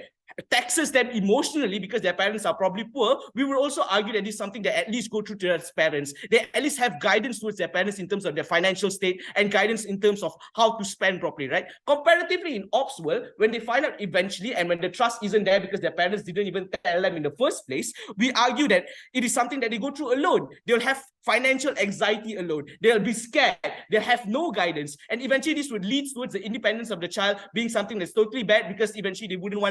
taxes them emotionally because their parents are probably poor, we will also argue that it's something that at least go through to their parents. They at least have guidance towards their parents in terms of their financial state and guidance in terms of how to spend properly, right? Comparatively in ops world, when they find out eventually and when the trust isn't there because their parents didn't even tell them in the first place, we argue that it is something that they go through alone. They'll have financial anxiety alone. They'll be scared. They'll have no guidance. And eventually this would lead towards the independence of the child being something that's totally bad because eventually they wouldn't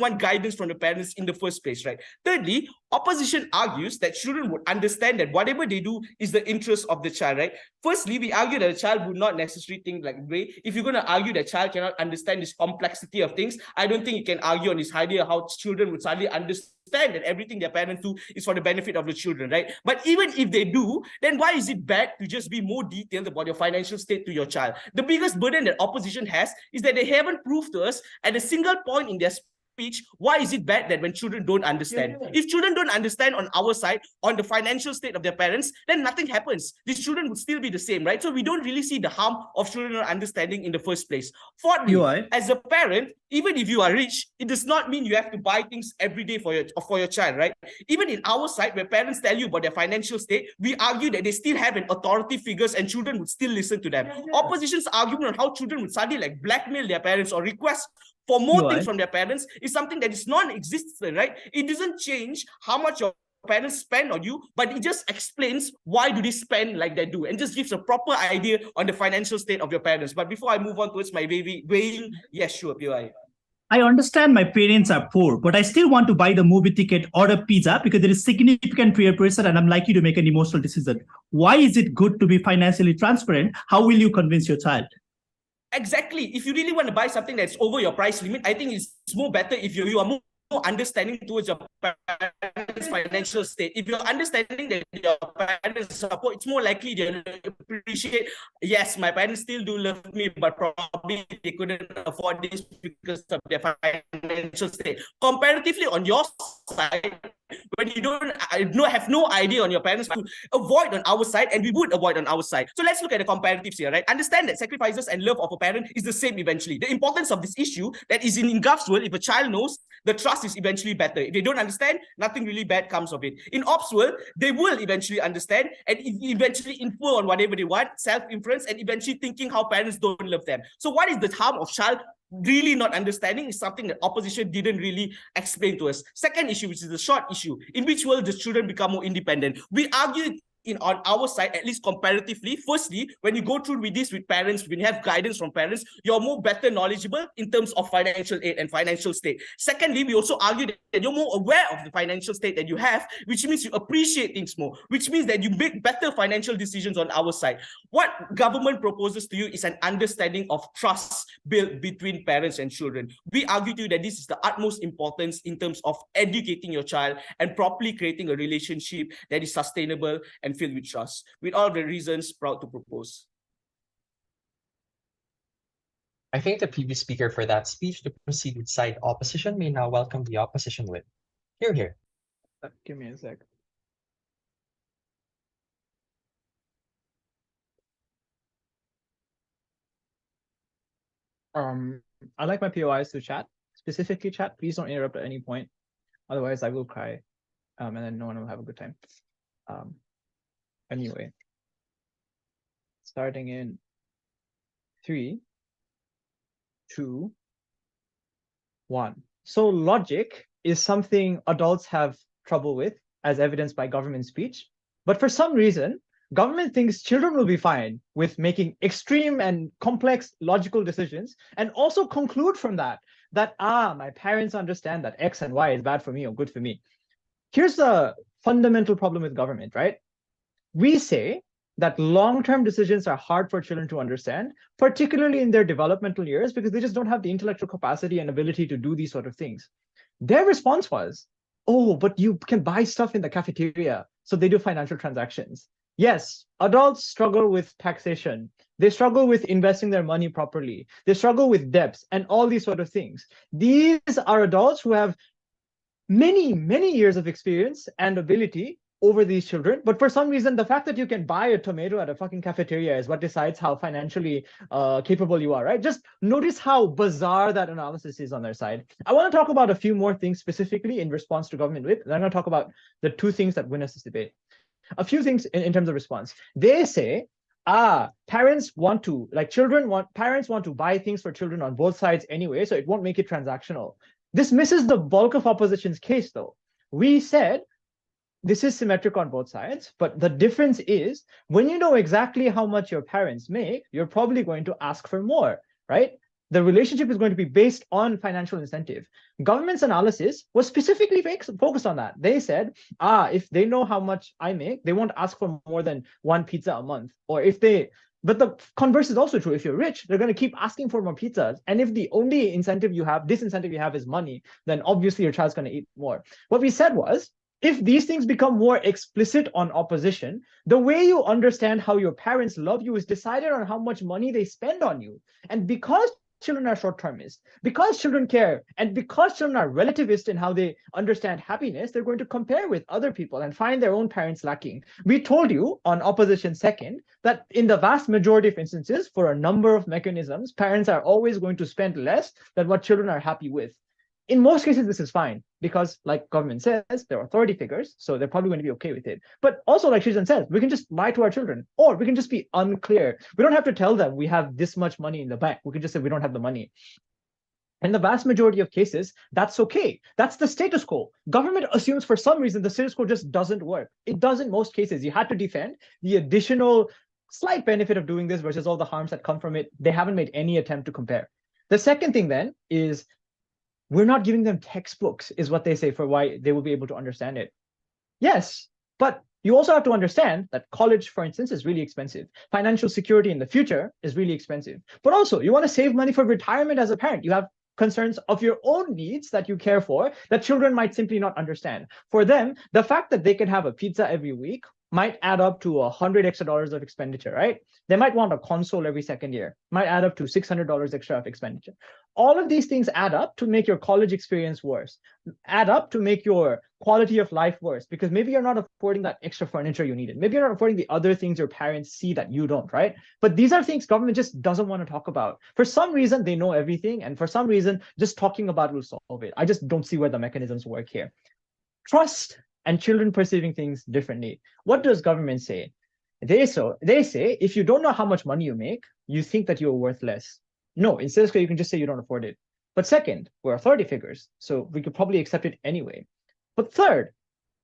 want guidance from the parents in the first place, right? Thirdly, opposition argues that children would understand that whatever they do is the interest of the child, right? Firstly, we argue that a child would not necessarily think like way. If you're going to argue that child cannot understand this complexity of things, I don't think you can argue on this idea how children would suddenly understand that everything their parents do is for the benefit of the children, right? But even if they do, then why is it bad to just be more detailed about your financial state to your child? The biggest burden that opposition has is that they haven't proved to us at a single point in their speech, why is it bad that when children don't understand? If children don't understand on our side, on the financial state of their parents, then nothing happens. These children would still be the same, right? So we don't really see the harm of children not understanding in the first place. Fourthly, as a parent, even if you are rich, it does not mean you have to buy things every day for your child, right? Even in our side, where parents tell you about their financial state, we argue that they still have an authority figures and children would still listen to them. Opposition's argument on how children would suddenly like blackmail their parents or request for more things from their parents is something that is non-existent, right? It doesn't change how much your parents spend on you, but it just explains why do they spend like they do and just gives a proper idea on the financial state of your parents. But before I move on towards my weighing, yes, sure, PY. I understand my parents are poor, but I still want to buy the movie ticket or a pizza because there is significant peer pressure and I'm likely to make an emotional decision. Why is it good to be financially transparent? How will you convince your child? Exactly. If you really want to buy something that's over your price limit, I think it's more better if you are more understanding towards your parents' financial state. If you're understanding that your parents support, it's more likely they'll appreciate, yes, my parents still do love me, but probably they couldn't afford this because of their financial state. Comparatively, on your side, when you have no idea on your parents, to avoid on our side, and we would avoid on our side. So let's look at the comparatives here, right? Understand that sacrifices and love of a parent is the same eventually. The importance of this issue that is in Gulf's world, if a child knows, the trust is eventually better. If they don't understand, nothing really bad comes of it. In Ops world, they will eventually understand and eventually infer on whatever they want, self-inference, and eventually thinking how parents don't love them. So what is the harm of child really not understanding is something that opposition didn't really explain to us. Second issue, which is the short issue, in which world does children become more independent? We argue on our side, at least comparatively. Firstly, when you go through with this with parents, when you have guidance from parents, you're more better knowledgeable in terms of financial aid and financial state. Secondly, we also argue that you're more aware of the financial state that you have, which means you appreciate things more, which means that you make better financial decisions on our side. What government proposes to you is an understanding of trust built between parents and children. We argue to you that this is the utmost importance in terms of educating your child and properly creating a relationship that is sustainable and filled with trust. With all the reasons, proud to propose. I thank the previous speaker for that speech. To proceed with side opposition, may now welcome the opposition with. Here. Give me a sec. I like my POIs to chat. Specifically chat, please don't interrupt at any point. Otherwise I will cry. And then no one will have a good time. Anyway. Starting in 3, 2, 1. So logic is something adults have trouble with, as evidenced by government speech. But for some reason, government thinks children will be fine with making extreme and complex logical decisions, and also conclude from that my parents understand that X and Y is bad for me or good for me. Here's the fundamental problem with government, right? We say that long-term decisions are hard for children to understand, particularly in their developmental years, because they just don't have the intellectual capacity and ability to do these sort of things. Their response was, oh, but you can buy stuff in the cafeteria. So they do financial transactions. Yes, adults struggle with taxation. They struggle with investing their money properly. They struggle with debts and all these sort of things. These are adults who have many, many years of experience and ability over these children. But for some reason, the fact that you can buy a tomato at a fucking cafeteria is what decides how financially capable you are, right? Just notice how bizarre that analysis is on their side. I want to talk about a few more things specifically in response to government whip. And I'm going to talk about the two things that win us this debate. A few things in terms of response. They say, parents want to buy things for children on both sides anyway, so it won't make it transactional. This misses the bulk of opposition's case, though. We said this is symmetric on both sides, but the difference is when you know exactly how much your parents make, you're probably going to ask for more, right? The relationship is going to be based on financial incentive. Government's analysis was specifically focused on that. They said, if they know how much I make, they won't ask for more than one pizza a month. Or if they, but the converse is also true. If you're rich, they're going to keep asking for more pizzas. And if the only disincentive you have is money, then obviously your child's going to eat more. What we said was, if these things become more explicit on opposition, the way you understand how your parents love you is decided on how much money they spend on you. And because children are short-termist, because children care, and because children are relativist in how they understand happiness, they're going to compare with other people and find their own parents lacking. We told you on opposition second that in the vast majority of instances, for a number of mechanisms, parents are always going to spend less than what children are happy with. In most cases, this is fine because, like government says, they're authority figures, so they're probably going to be okay with it. But also, like Shizen says, we can just lie to our children, or we can just be unclear. We don't have to tell them we have this much money in the bank. We can just say we don't have the money. In the vast majority of cases, that's okay. That's the status quo. Government assumes for some reason the status quo just doesn't work. It does in most cases. You had to defend the additional slight benefit of doing this versus all the harms that come from it. They haven't made any attempt to compare. The second thing then is we're not giving them textbooks, is what they say, for why they will be able to understand it. Yes, but you also have to understand that college, for instance, is really expensive. Financial security in the future is really expensive. But also, you want to save money for retirement as a parent. You have concerns of your own needs that you care for that children might simply not understand. For them, the fact that they can have a pizza every week might add up to $100 extra of expenditure, right? They might want a console every second year, might add up to $600 extra of expenditure. All of these things add up to make your college experience worse, add up to make your quality of life worse, because maybe you're not affording that extra furniture you needed. Maybe you're not affording the other things your parents see that you don't, right? But these are things government just doesn't want to talk about. For some reason, they know everything. And for some reason, just talking about it will solve it. I just don't see where the mechanisms work here. Trust and children perceiving things differently. What does government say? They say, if you don't know how much money you make, you think that you're worth less. No, instead you can just say you don't afford it. But second, we're authority figures, so we could probably accept it anyway. But third,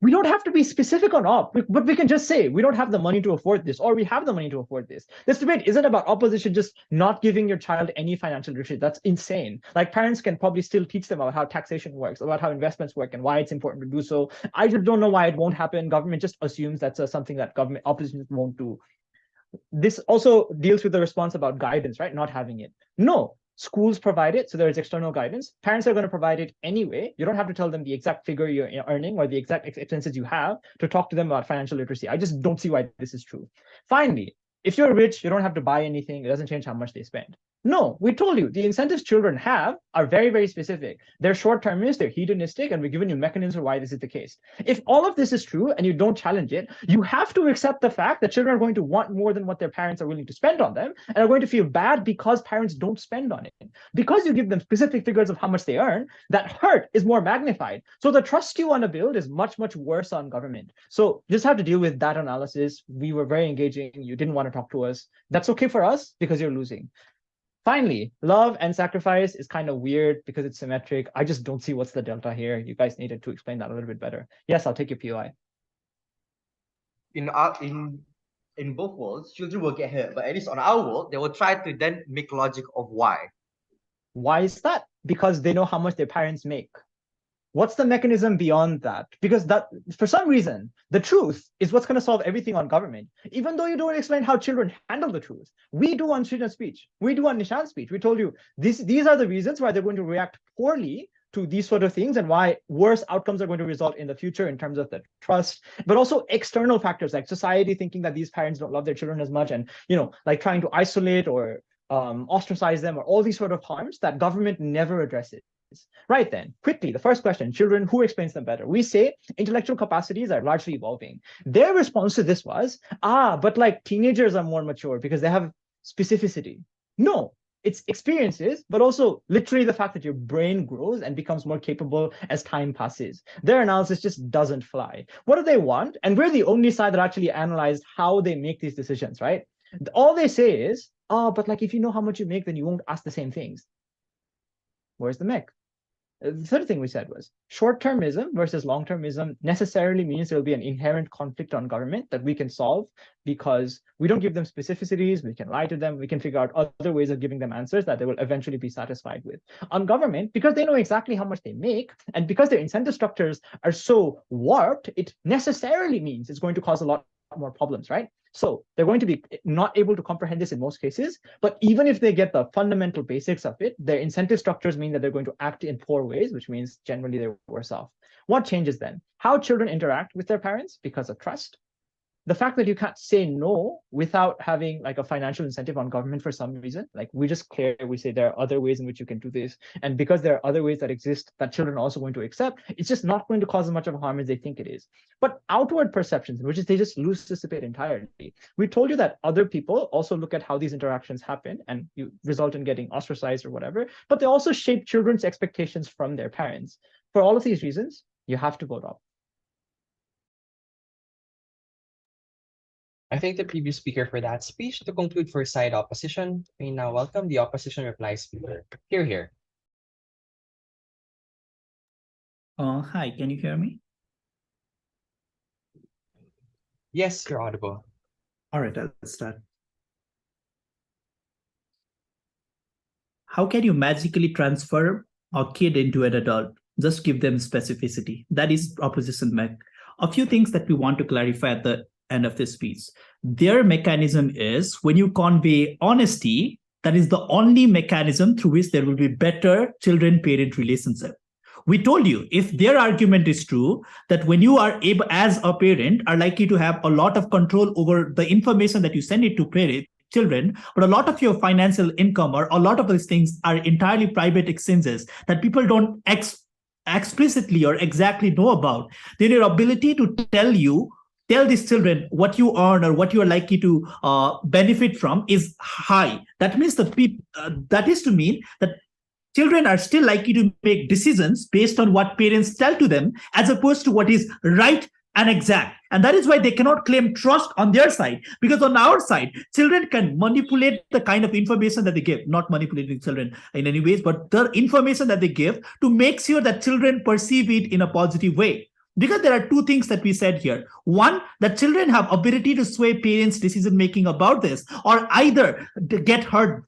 we don't have to be specific on all, but we can just say we don't have the money to afford this, or we have the money to afford this. This debate isn't about opposition just not giving your child any financial literacy. That's insane. Like, parents can probably still teach them about how taxation works, about how investments work, and why it's important to do so. I just don't know why it won't happen. Government just assumes that's something that government opposition won't do. This also deals with the response about guidance, right? Not having it. No, schools provide it, so there's external guidance. Parents are going to provide it anyway. You don't have to tell them the exact figure you're earning or the exact expenses you have to talk to them about financial literacy. I just don't see why this is true. Finally, if you're rich, you don't have to buy anything. It doesn't change how much they spend. No, we told you the incentives children have are very, very specific. They're short-termist, they're hedonistic, and we've given you mechanisms for why this is the case. If all of this is true and you don't challenge it, you have to accept the fact that children are going to want more than what their parents are willing to spend on them, and are going to feel bad because parents don't spend on it. Because you give them specific figures of how much they earn, that hurt is more magnified. So the trust you want to build is much, much worse on government. So just have to deal with that analysis. We were very engaging. You didn't want to talk to us. That's okay for us because you're losing. Finally, love and sacrifice is kind of weird because it's symmetric. I just don't see what's the delta here. You guys needed to explain that a little bit better. Yes, I'll take your POI. In both worlds, children will get hurt, but at least on our world, they will try to then make logic of why. Why is that? Because they know how much their parents make. What's the mechanism beyond that? Because that, for some reason, the truth is what's going to solve everything on government. Even though you don't explain how children handle the truth, we do on Srina's speech. We do on Nishan's speech. We told you these are the reasons why they're going to react poorly to these sort of things and why worse outcomes are going to result in the future in terms of the trust, but also external factors like society thinking that these parents don't love their children as much, and like trying to isolate or ostracize them, or all these sort of harms that government never addresses. Right then, quickly, the first question, children, who explains them better? We say intellectual capacities are largely evolving. Their response to this was, but like teenagers are more mature because they have specificity. No, it's experiences, but also literally the fact that your brain grows and becomes more capable as time passes. Their analysis just doesn't fly. What do they want? And we're the only side that actually analyzed how they make these decisions, right? All they say is, but like if you know how much you make, then you won't ask the same things. Where's the mech? The third thing we said was short-termism versus long-termism necessarily means there will be an inherent conflict on government that we can solve because we don't give them specificities, we can lie to them, we can figure out other ways of giving them answers that they will eventually be satisfied with. On government, because they know exactly how much they make, and because their incentive structures are so warped, it necessarily means it's going to cause a lot more problems, right? So they're going to be not able to comprehend this in most cases, but even if they get the fundamental basics of it, their incentive structures mean that they're going to act in poor ways, which means generally they're worse off. What changes then? How children interact with their parents because of trust, the fact that you can't say no without having like a financial incentive on government for some reason, like we just clear, we say there are other ways in which you can do this, and because there are other ways that exist that children are also going to accept, it's just not going to cause as much of harm as they think it is. But outward perceptions, which is they just lose dissipate entirely. We told you that other people also look at how these interactions happen and you result in getting ostracized or whatever, but they also shape children's expectations from their parents. For all of these reasons, you have to vote off. I thank the previous speaker for that speech. To conclude for side opposition, we now welcome the opposition reply speaker. Here. Hi, can you hear me? Yes, you're audible. All right, I'll start. How can you magically transfer a kid into an adult? Just give them specificity. That is proposition Mac. A few things that we want to clarify at the end of this speech. Their mechanism is when you convey honesty, that is the only mechanism through which there will be better children-parent relationship. We told you, if their argument is true, that when you are able, as a parent, are likely to have a lot of control over the information that you send it to children, but a lot of your financial income or a lot of these things are entirely private exchanges that people don't explicitly or exactly know about, then your ability to tell these children what you earn or what you are likely to benefit from is high. That means that is to mean that children are still likely to make decisions based on what parents tell to them, as opposed to what is right and exact. And that is why they cannot claim trust on their side, because on our side, children can manipulate the kind of information that they give, not manipulating children in any ways, but the information that they give to make sure that children perceive it in a positive way. Because there are two things that we said here. One, that children have ability to sway parents' decision making about this, or either get hurt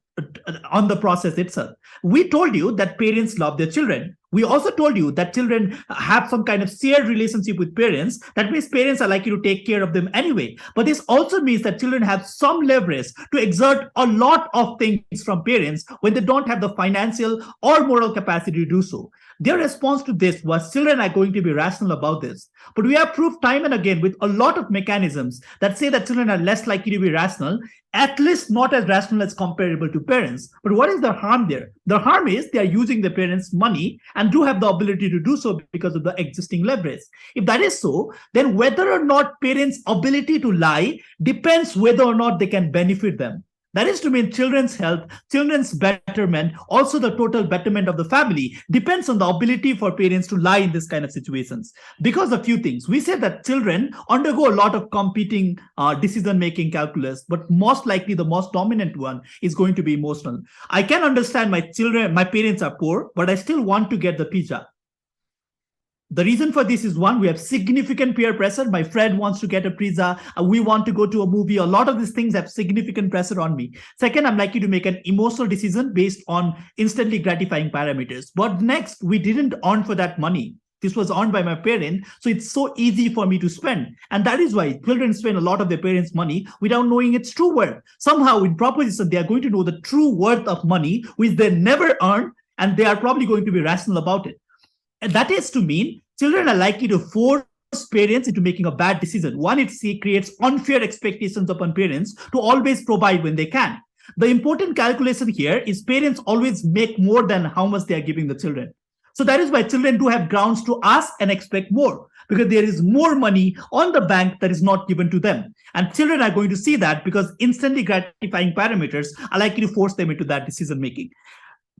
on the process itself. We told you that parents love their children. We also told you that children have some kind of shared relationship with parents. That means parents are likely to take care of them anyway. But this also means that children have some leverage to exert a lot of things from parents when they don't have the financial or moral capacity to do so. Their response to this was children are going to be rational about this. But we have proved time and again with a lot of mechanisms that say that children are less likely to be rational, at least not as rational as comparable to parents. But what is the harm there? The harm is they are using their parents' money and do have the ability to do so because of the existing leverage. If that is so, then whether or not parents' ability to lie depends whether or not they can benefit them. That is to mean children's health, children's betterment, also the total betterment of the family depends on the ability for parents to lie in this kind of situations. Because a few things. We said that children undergo a lot of competing decision-making calculus, but most likely the most dominant one is going to be emotional. I can understand my parents are poor, but I still want to get the pizza. The reason for this is one, we have significant peer pressure. My friend wants to get a pizza. We want to go to a movie. A lot of these things have significant pressure on me. Second, I'm likely to make an emotional decision based on instantly gratifying parameters. But next, we didn't earn for that money. This was earned by my parent. So it's so easy for me to spend. And that is why children spend a lot of their parents' money without knowing its true worth. Somehow in proposition, they are going to know the true worth of money, which they never earned. And they are probably going to be rational about it. And that is to mean children are likely to force parents into making a bad decision. One, it creates unfair expectations upon parents to always provide when they can. The important calculation here is parents always make more than how much they are giving the children. So that is why children do have grounds to ask and expect more, because there is more money on the bank that is not given to them. And children are going to see that because instantly gratifying parameters are likely to force them into that decision making.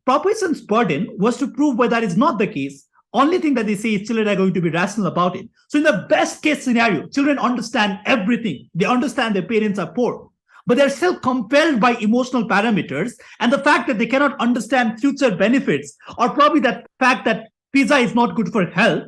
Proposition's burden was to prove why that is not the case. Only thing that they say is children are going to be rational about it. So in the best case scenario, children understand everything. They understand their parents are poor, but they're still compelled by emotional parameters and the fact that they cannot understand future benefits, or probably that fact that pizza is not good for health,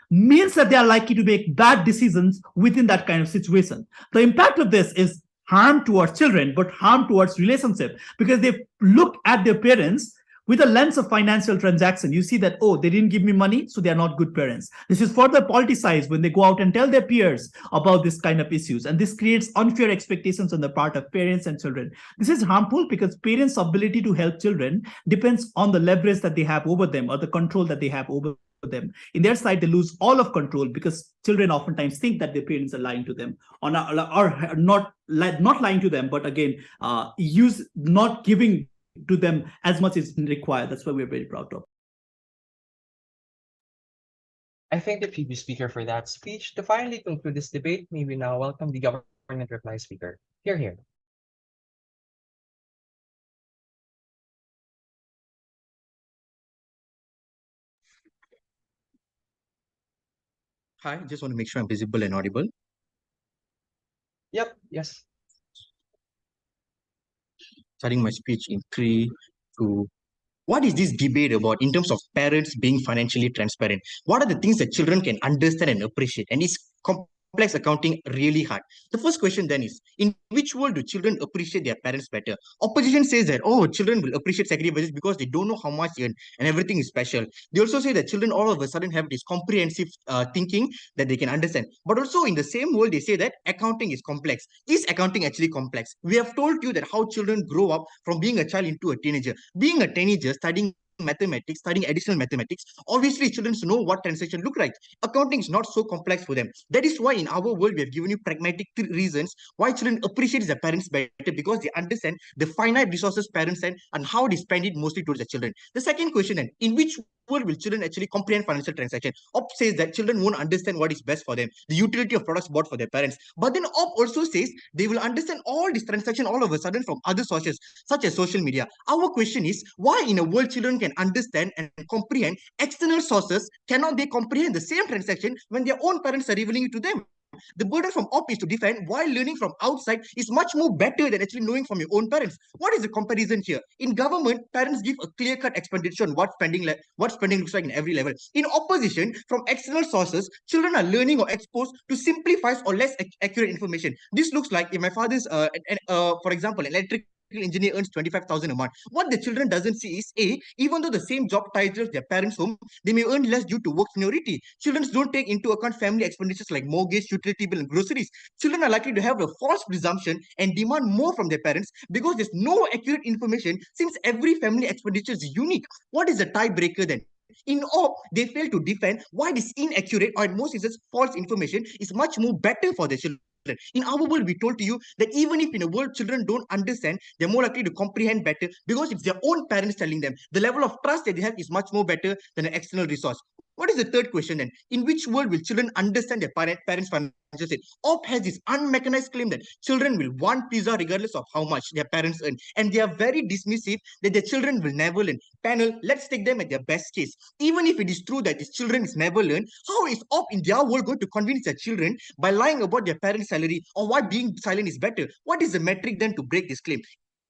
means that they are likely to make bad decisions within that kind of situation. The impact of this is harm towards children, but harm towards relationship, because they look at their parents with a lens of financial transaction. You see that, oh, they didn't give me money, so they are not good parents. This is further politicized when they go out and tell their peers about this kind of issues. And this creates unfair expectations on the part of parents and children. This is harmful because parents' ability to help children depends on the leverage that they have over them or the control that they have over them. In their side, they lose all of control because children oftentimes think that their parents are lying to them or not lying to them, but again, not giving to them as much as required. That's why we're very proud of. I thank the previous speaker for that speech. To finally conclude this debate, may we now welcome the government reply speaker. Here. Hi, just want to make sure I'm visible and audible. Yep, yes. Starting my speech in 3, 2. What is this debate about in terms of parents being financially transparent? What are the things that children can understand and appreciate? And is complex accounting really hard? The first question then is, in which world do children appreciate their parents better? Opposition says that, oh, children will appreciate secondary budgets because they don't know how much they earn and everything is special. They also say that children all of a sudden have this comprehensive thinking that they can understand. But also in the same world, they say that accounting is complex. Is accounting actually complex? We have told you that how children grow up from being a child into a teenager. Being a teenager, studying mathematics, studying additional mathematics, obviously children know what transaction look like. Accounting is not so complex for them. That is why in our world we have given you pragmatic reasons why children appreciate their parents better, because they understand the finite resources parents send and how they spend it mostly towards their children. The second question then, in which world will children actually comprehend financial transaction? Op says that children won't understand what is best for them, the utility of products bought for their parents. But then Op also says they will understand all this transaction all of a sudden from other sources, such as social media. Our question is, why in a world children can understand and comprehend external sources, cannot they comprehend the same transaction when their own parents are revealing it to them? The burden from Op is to defend, while learning from outside is much more better than actually knowing from your own parents. What is the comparison here? In government, parents give a clear-cut explanation on what spending looks like in every level. In opposition, from external sources, children are learning or exposed to simplified or less accurate information. This looks like if my father's, for example, an electric engineer earns 25,000 a month. What the children doesn't see is even though the same job titles their parents' home, they may earn less due to work seniority. Children don't take into account family expenditures like mortgage, utility bill, and groceries. Children are likely to have a false presumption and demand more from their parents because there's no accurate information, since every family expenditure is unique. What is the tiebreaker then? In Op, they fail to defend why this inaccurate or in most cases false information is much more better for the children. In our world, we told to you that even if in a world children don't understand, they're more likely to comprehend better because it's their own parents telling them. The level of trust that they have is much more better than an external resource. What is the third question then? In which world will children understand their parents' financial state? Op has this unmechanized claim that children will want pizza regardless of how much their parents earn, and they are very dismissive that their children will never learn. Panel, let's take them at their best case. Even if it is true that these children is never learn, how is Op in their world going to convince their children by lying about their parents' salary or why being silent is better? What is the metric then to break this claim?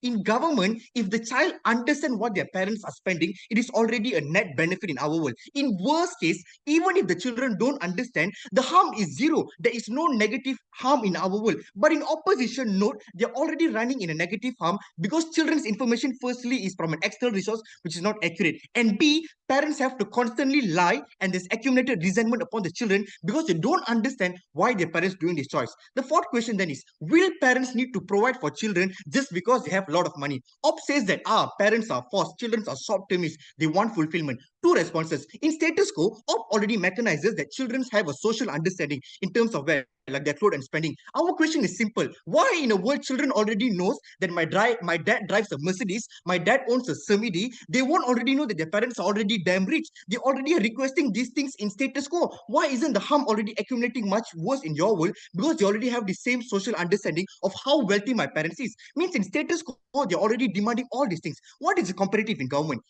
In government, if the child understands what their parents are spending, it is already a net benefit in our world. In worst case, even if the children don't understand, the harm is zero. There is no negative harm in our world. But in opposition note, they're already running in a negative harm because children's information firstly is from an external resource which is not accurate. And B, parents have to constantly lie and there's accumulated resentment upon the children because they don't understand why their parents doing this choice. The fourth question then is, will parents need to provide for children just because they have a lot of money? Op says that parents are forced, children are short-termists, they want fulfillment. Two responses. In status quo, Op already mechanizes that children have a social understanding in terms of where like their clothes and spending. Our question is simple. Why in a world children already knows that my dad drives a Mercedes, my dad owns a Semi-D, they won't already know that their parents are already damn rich. They already are requesting these things in status quo. Why isn't the harm already accumulating much worse in your world? Because they already have the same social understanding of how wealthy my parents is. Means in status quo, they're already demanding all these things. What is the comparative in government?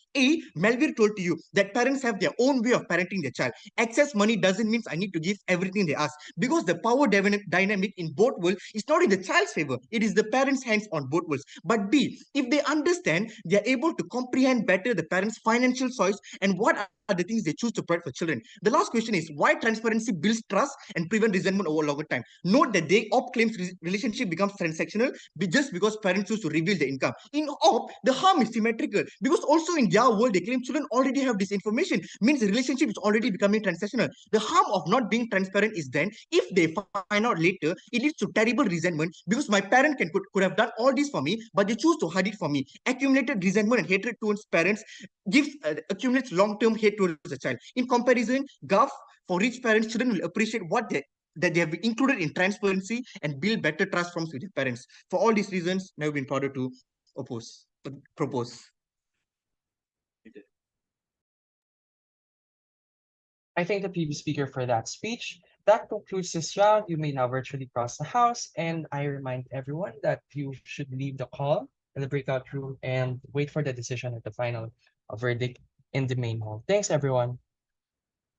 Melville told to you that parents have their own way of parenting their child. Excess money doesn't mean I need to give everything they ask, because the power dynamic in both worlds is not in the child's favor. It is the parents' hands on both worlds. But B, if they understand, they are able to comprehend better the parents' financial choice and what are the things they choose to provide for children. The last question is, why transparency builds trust and prevent resentment over a longer time? Note that they Op claims relationship becomes transactional just because parents choose to reveal the income. In Op, the harm is symmetrical because also in their world, they claim children already have this information, means the relationship is already becoming transactional. The harm of not being transparent is then, if they find out later, it leads to terrible resentment because my parent could have done all this for me, but they choose to hide it from me. Accumulated resentment and hatred towards parents accumulates long-term hate towards the child. In comparison, GAF, for rich parents, children will appreciate that they have been included in transparency and build better trust from with their parents. For all these reasons, I've been proud to propose. I thank the previous speaker for that speech. That concludes this round. You may now virtually cross the house, and I remind everyone that you should leave the call in the breakout room and wait for the decision at the final verdict in the main hall. Thanks, everyone.